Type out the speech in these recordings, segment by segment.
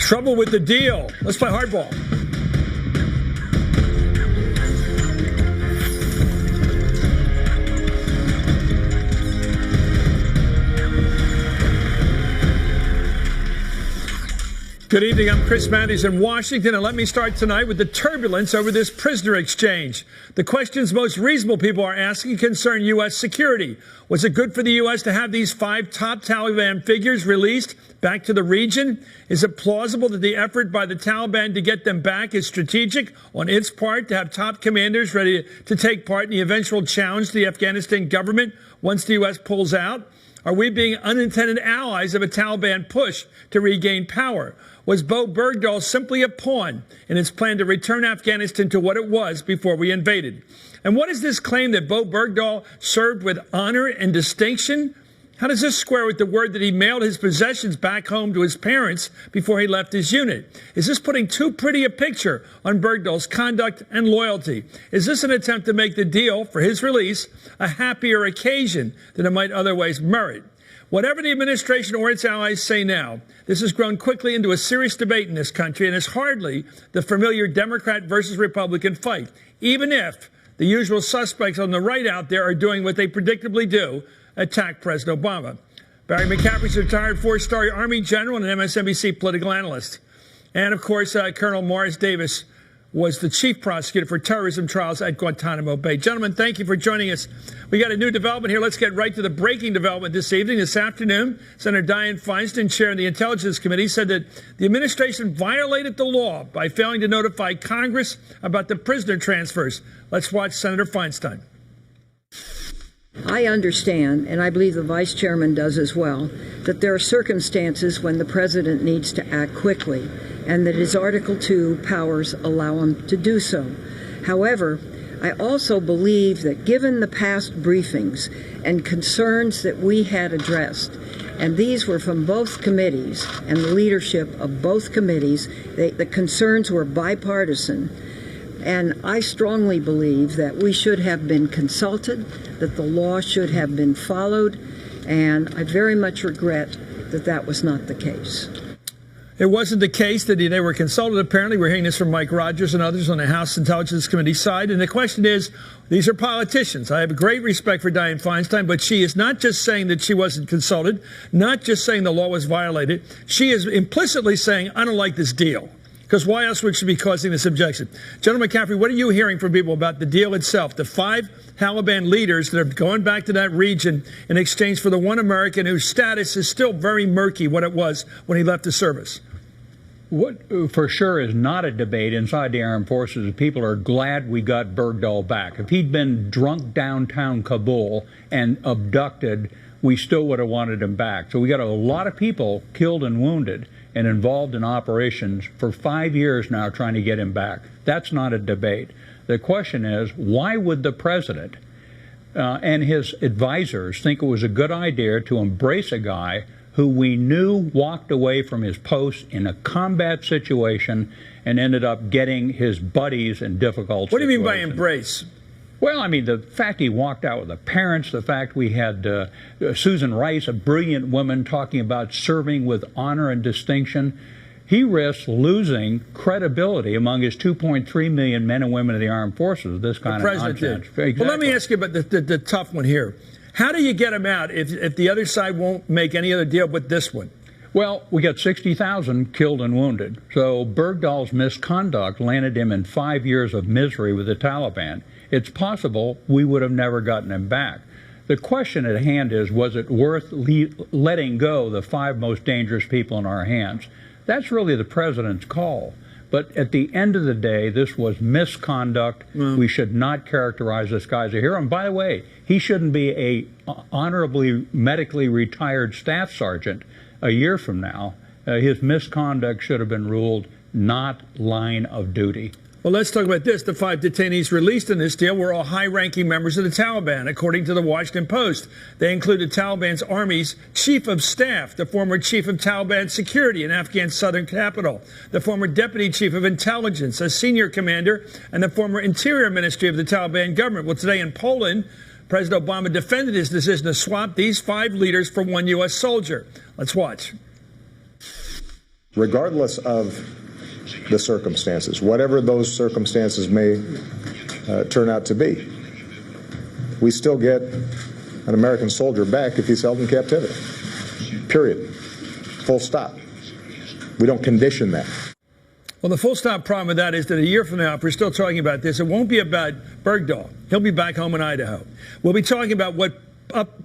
Trouble with the deal. Let's play hardball. Good evening. I'm Chris Mathews in Washington, and let me start tonight with the turbulence over this prisoner exchange. The questions most reasonable people are asking concern U.S. security. Was it good for the U.S. to have these 5 top Taliban figures released back to the region? Is it plausible that the effort by the Taliban to get them back is strategic on its part to have top commanders ready to take part in the eventual challenge to the Afghanistan government once the U.S. pulls out? Are we being unintended allies of a Taliban push to regain power? Was Bergdahl simply a pawn in its plan to return Afghanistan to what it was before we invaded? And what is this claim that Bergdahl served with honor and distinction? How does this square with the word that he mailed his possessions back home to his parents before he left his unit? Is this putting too pretty a picture on Bergdahl's conduct and loyalty? Is this an attempt to make the deal for his release a happier occasion than it might otherwise merit? Whatever the administration or its allies say now, this has grown quickly into a serious debate in this country and is hardly the familiar Democrat versus Republican fight, even if the usual suspects on the right out there are doing what they predictably do, attack President Obama. Barry McCaffrey's a retired 4-star Army general and an MSNBC political analyst. And, of course, Colonel Morris Davis was the chief prosecutor for terrorism trials at Guantanamo Bay. Gentlemen, thank you for joining us. We got a new development here. Let's get right to the breaking development this evening. This afternoon, Senator Dianne Feinstein, chair of the Intelligence Committee, said that the administration violated the law by failing to notify Congress about the prisoner transfers. Let's watch Senator Feinstein. I understand, and I believe the vice chairman does as well, that there are circumstances when the president needs to act quickly and that his Article 2 powers allow him to do so. However, I also believe that given the past briefings and concerns that we had addressed, and these were from both committees and the leadership of both committees, the concerns were bipartisan. And I strongly believe that we should have been consulted, that the law should have been followed, and I very much regret that that was not the case. It wasn't the case that they were consulted, apparently. We're hearing this from Mike Rogers and others on the House Intelligence Committee side. And the question is, these are politicians. I have a great respect for Dianne Feinstein, but she is not just saying that she wasn't consulted, not just saying the law was violated. She is implicitly saying, I don't like this deal. Because why else would she be causing this objection? General McCaffrey, what are you hearing from people about the deal itself? The 5 Taliban leaders that are going back to that region in exchange for the one American whose status is still very murky, what it was when he left the service. What for sure is not a debate inside the armed forces. People are glad we got Bergdahl back. If he'd been drunk downtown Kabul and abducted, we still would have wanted him back. So we got a lot of people killed and wounded and involved in operations for 5 years now trying to get him back. That's not a debate. The question is, why would the president and his advisors think it was a good idea to embrace a guy who we knew walked away from his post in a combat situation and ended up getting his buddies in difficult situations? What do you mean by embrace? Well, I mean, the fact he walked out with the parents, the fact we had Susan Rice, a brilliant woman, talking about serving with honor and distinction. He risks losing credibility among his 2.3 million men and women of the armed forces. This kind of nonsense. Exactly. Well, let me ask you about the tough one here. How do you get him out if the other side won't make any other deal but this one? Well, we got 60,000 killed and wounded. So Bergdahl's misconduct landed him in 5 years of misery with the Taliban. It's possible we would have never gotten him back. The question at hand is, was it worth letting go the 5 most dangerous people in our hands? That's really the president's call. But at the end of the day, this was misconduct. We should not characterize this guy as a hero. And by the way, he shouldn't be a honorably medically retired staff sergeant a year from now. His misconduct should have been ruled not line of duty. Well, let's talk about this. The 5 detainees released in this deal were all high-ranking members of the Taliban, according to the Washington Post. They included Taliban's Army's chief of staff, the former chief of Taliban security in Afghan southern capital, the former deputy chief of intelligence, a senior commander, and the former interior ministry of the Taliban government. Well, today in Poland, President Obama defended his decision to swap these 5 leaders for 1 U.S. soldier. Let's watch. regardless of the circumstances, whatever those circumstances may turn out to be, we still get an American soldier back if he's held in captivity. Period. Full stop. We don't condition that. Well, the full stop problem with that is that a year from now, if we're still talking about this, it won't be about Bergdahl. He'll be back home in Idaho. We'll be talking about what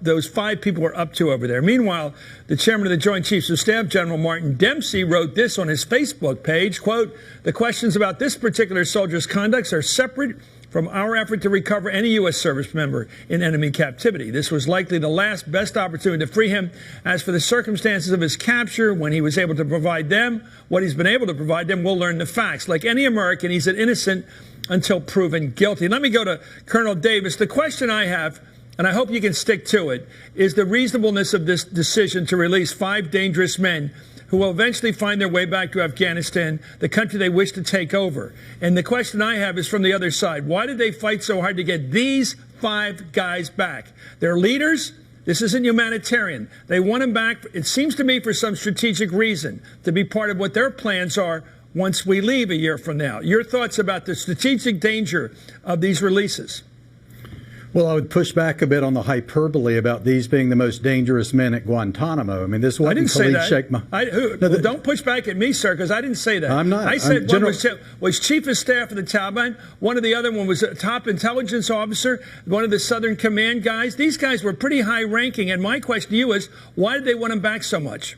those 5 people are up to over there. Meanwhile, the chairman of the Joint Chiefs of Staff, General Martin Dempsey, wrote this on his Facebook page, quote, "The questions about this particular soldier's conduct are separate from our effort to recover any U.S. service member in enemy captivity. This was likely the last best opportunity to free him. As for the circumstances of his capture, when he was able to provide them, what he's been able to provide them, we'll learn the facts. Like any American, he's an innocent until proven guilty." Let me go to Colonel Davis. The question I have, and I hope you can stick to it, is the reasonableness of this decision to release 5 dangerous men who will eventually find their way back to Afghanistan, the country they wish to take over. And the question I have is from the other side. Why did they fight so hard to get these 5 guys back? They're leaders. This isn't humanitarian. They want them back, it seems to me, for some strategic reason, to be part of what their plans are once we leave a year from now. Your thoughts about the strategic danger of these releases? Well, I would push back a bit on the hyperbole about these being the most dangerous men at Guantanamo. I mean, this wasn't I didn't say that. Sheikh well, don't push back at me, sir, because I didn't say that. I'm not. I said one was chief of staff of the Taliban. One of the other one was a top intelligence officer, one of the Southern Command guys. These guys were pretty high ranking. And my question to you is, why did they want them back so much?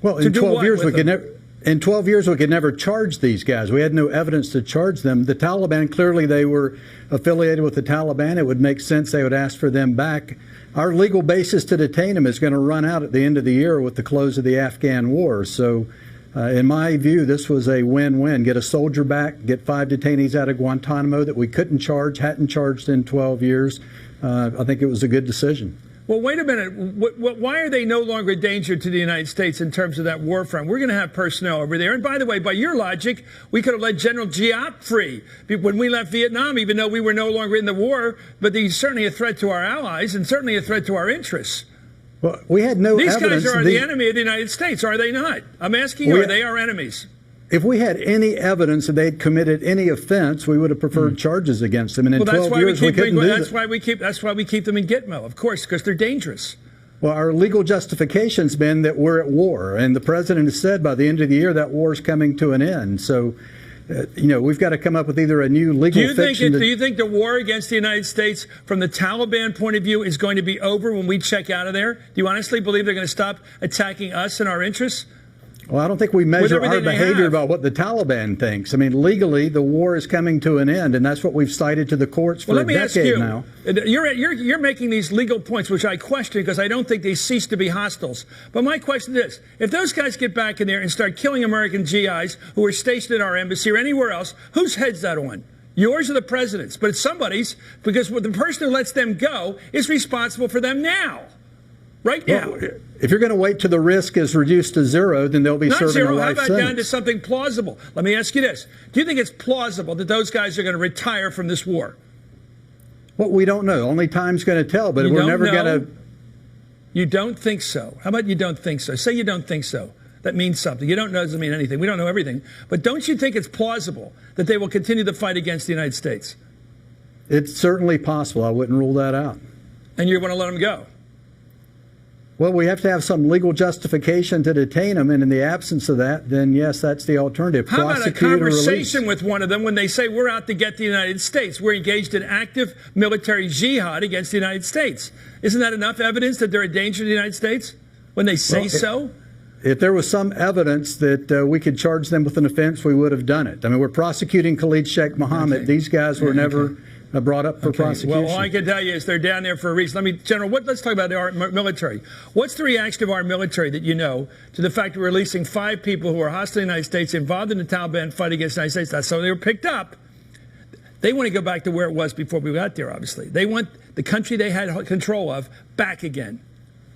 Well, in 12 years, we could never. In 12 years, we could never charge these guys. We had no evidence to charge them. The Taliban, clearly they were affiliated with the Taliban. It would make sense they would ask for them back. Our legal basis to detain them is going to run out at the end of the year with the close of the Afghan war. So in my view, this was a win-win. Get a soldier back, get 5 detainees out of Guantanamo that we couldn't charge, hadn't charged in 12 years. I think it was a good decision. Well, wait a minute. Why are they no longer a danger to the United States in terms of that war front? We're going to have personnel over there. And by the way, by your logic, we could have let General Giap free when we left Vietnam, even though we were no longer in the war. But he's certainly a threat to our allies and certainly a threat to our interests. Well, we had no evidence. These guys are the enemy of the United States, are they not? I'm asking you, are they our enemies? If we had any evidence that they'd committed any offense, we would have preferred charges against them. And in 12 years, we couldn't do that. That's why we keep them in Gitmo, of course, because they're dangerous. Well, our legal justification's been that we're at war, and the president has said by the end of the year that war is coming to an end. So, we've got to come up with either a new legal fiction. Do you think the war against the United States, from the Taliban point of view, is going to be over when we check out of there? Do you honestly believe they're going to stop attacking us and our interests? Well, I don't think we measure our behavior about what the Taliban thinks. I mean, legally, the war is coming to an end, and that's what we've cited to the courts for a decade now. You're making these legal points, which I question because I don't think they cease to be hostiles. But my question is, if those guys get back in there and start killing American GIs who are stationed at our embassy or anywhere else, whose head's that on? Yours or the president's? But it's somebody's, because the person who lets them go is responsible for them now. Right now. Well, if you're going to wait till the risk is reduced to 0, then they'll be serving a life sentence. How about down to something plausible? Let me ask you this. Do you think it's plausible that those guys are going to retire from this war? Well, we don't know. Only time's going to tell, but we're never going to. You don't think so. How about you don't think so? Say you don't think so. That means something. You don't know doesn't mean anything. We don't know everything. But don't you think it's plausible that they will continue the fight against the United States? It's certainly possible. I wouldn't rule that out. And you want to let them go? Well, we have to have some legal justification to detain them, and in the absence of that, then yes, that's the alternative. How about a conversation with one of them when they say we're out to get the United States? We're engaged in active military jihad against the United States. Isn't that enough evidence that they're a danger to the United States when they say so? If there was some evidence that we could charge them with an offense, we would have done it. I mean, we're prosecuting Khalid Sheikh Mohammed. Okay. These guys were never brought up for prosecution. Well, all I can tell you is they're down there for a reason. General, let's talk about our military. What's the reaction of our military that you know to the fact that we're releasing 5 people who are hostile to the United States, involved in the Taliban fight against the United States? That's how they were picked up. They want to go back to where it was before we got there, obviously. They want the country they had control of back again,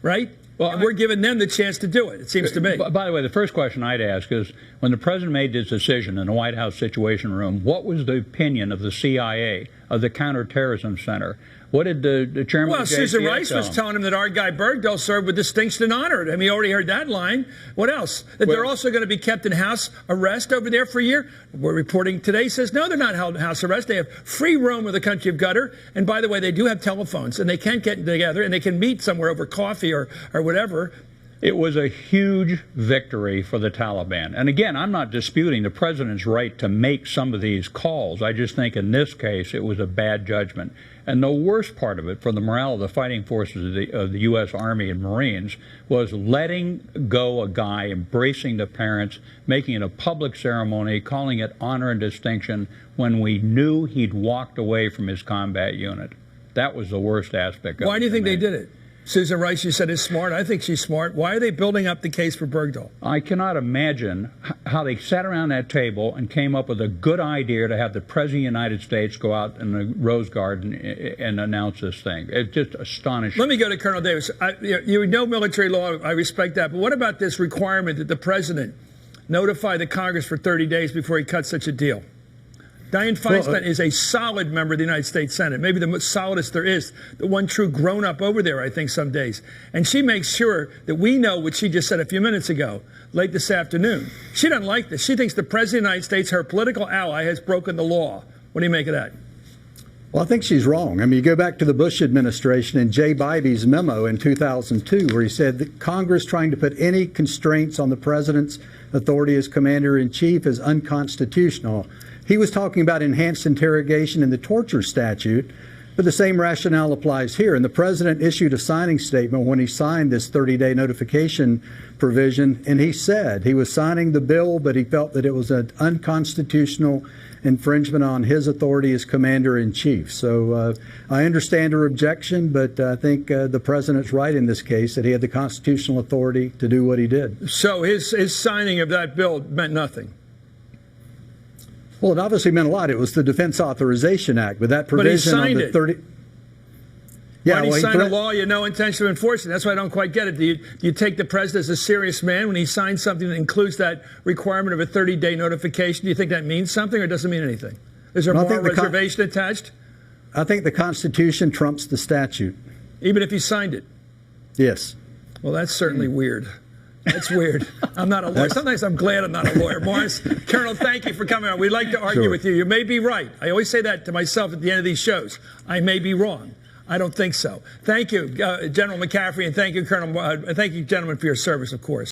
right? Well, we're giving them the chance to do it, it seems to me. By the way, the first question I'd ask is, when the president made this decision in the White House Situation Room, what was the opinion of the CIA of the Counterterrorism Center. What did the chairman Well, of JCA Susan Rice was him? telling him that our guy Bergdahl served with distinction and honor. I mean, you already heard that line. What else? That they're also going to be kept in house arrest over there for a year? We're reporting today says, no, they're not held in house arrest. They have free roam of the country of gutter. And by the way, they do have telephones, and they can get together, and they can meet somewhere over coffee or whatever. It was a huge victory for the Taliban. And again, I'm not disputing the president's right to make some of these calls. I just think in this case, it was a bad judgment. And the worst part of it for the morale of the fighting forces of the U.S. Army and Marines was letting go a guy, embracing the parents, making it a public ceremony, calling it honor and distinction when we knew he'd walked away from his combat unit. That was the worst aspect of it. Why do you think they did it? Susan Rice, you said, is smart. I think she's smart. Why are they building up the case for Bergdahl? I cannot imagine how they sat around that table and came up with a good idea to have the President of the United States go out in the Rose Garden and announce this thing. It's just astonishing. Let me go to Colonel Davis. You know military law. I respect that. But what about this requirement that the president notify the Congress for 30 days before he cuts such a deal? Dianne Feinstein is a solid member of the United States Senate, maybe the most solidest there is, the one true grown-up over there, I think, some days. And she makes sure that we know what she just said a few minutes ago, late this afternoon. She doesn't like this. She thinks the President of the United States, her political ally, has broken the law. What do you make of that? Well, I think she's wrong. I mean, you go back to the Bush administration and Jay Bybee's memo in 2002, where he said that Congress trying to put any constraints on the president's authority as commander-in-chief is unconstitutional. He was talking about enhanced interrogation in the torture statute, but the same rationale applies here. And the president issued a signing statement when he signed this 30-day notification provision, and he said he was signing the bill, but he felt that it was an unconstitutional infringement on his authority as commander-in-chief. So I understand her objection, but I think the president's right in this case that he had the constitutional authority to do what he did. So his signing of that bill meant nothing. Well, it obviously meant a lot. It was the Defense Authorization Act, but that provision on the 30. Yeah, when he signed a law, you had no intention of enforcing. That's why I don't quite get it. Do you take the president as a serious man when he signs something that includes that requirement of a 30-day notification? Do you think that means something or doesn't mean anything? Is there more reservation attached? I think the Constitution trumps the statute. Even if he signed it? Yes. Well, that's certainly weird. That's weird. I'm not a lawyer. Sometimes I'm glad I'm not a lawyer. Morris, Colonel, thank you for coming on. We'd like to argue with you. You may be right. I always say that to myself at the end of these shows. I may be wrong. I don't think so. Thank you, General McCaffrey, and thank you, Colonel. Thank you, gentlemen, for your service, of course.